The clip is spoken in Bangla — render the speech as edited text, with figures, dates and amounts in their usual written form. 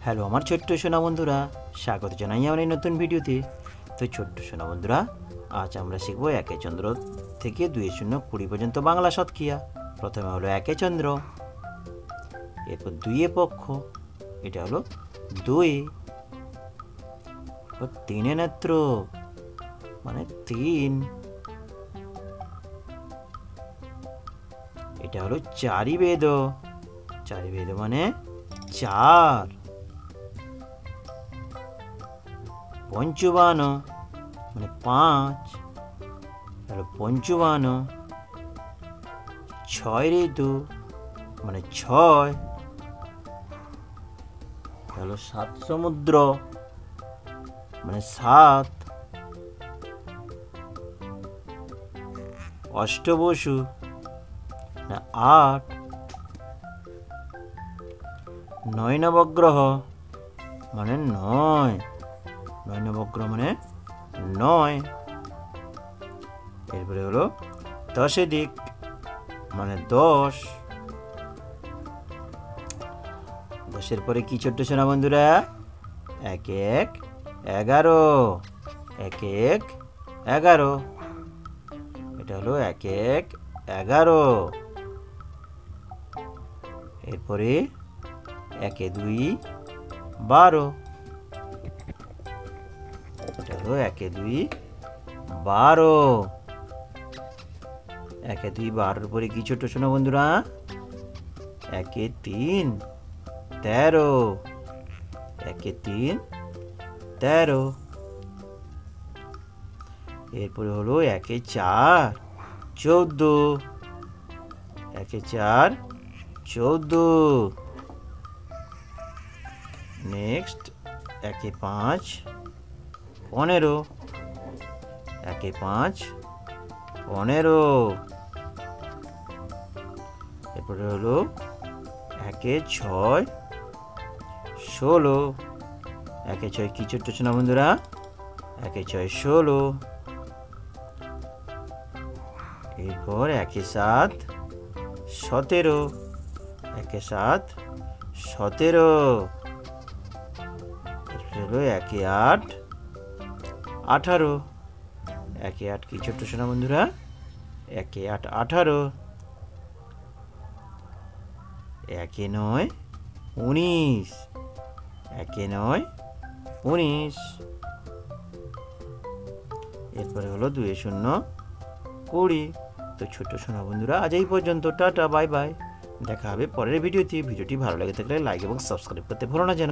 হ্যালো আমার ছোট্ট সোনা বন্ধুরা, স্বাগত জানাই আমার এই নতুন ভিডিওতে। তো ছোট্ট সোনা বন্ধুরা, আজ আমরা শিখব একে চন্দ্র থেকে 2-0-20 পর্যন্ত বাংলা শতক্রিয়া। প্রথমে হলো একে চন্দ্র, এরপর 2 পক্ষ, এটা হলো 2, এরপর 3 নেত্র মানে 3, এটা হলো 4 বেদ, 4 বেদ মানে 4, পঞ্চবান মানে 5, হলো পঞ্চবান, 6 ঋতু মানে 6, হলো 7 সমুদ্র মানে 7, অষ্টবসু না 8, 9 নবগ্রহ মানে 9, 9 নবগ্রহ মানে 9, এরপরে হলো 10 দিক মানে 10, 10-এর পরে কি ছোট্ট সোনা বন্ধুরা? 1 1 11, 1 1 11, এটা হলো 1 1 11, এরপরে 1 2 12, এটা হলো 1 2 12, 1 2 12-এর পরে কি ছোট্ট সোনা বন্ধুরা? 1 3 13, 1 3 13, এরপরে হলো 1 4 14, 1 4 14, নেক্সট 1 5 15, 1 5 15, এরপরে হলো 1 6 16, 1 6 কি ছোট্ট সোনা বন্ধুরা? 1 6 16, এরপর 1 7 17, 1 7 17, এরপরে হলো 1 8 18, 1 8 কি ছোট্ট সোনা বন্ধুরা? 1 8 18, 1 9 19, 1 9 19, এরপরে হলো 2 0 20। তো ছোট্ট সোনা বন্ধুরা, আজ এই পর্যন্ত। Tata, bye bye. দেখা হবে পরের ভিডিওতে। ভিডিওটি ভালো লেগে থাকলে লাইক এবং সাবস্ক্রাইব করতে ভুলো না যেন।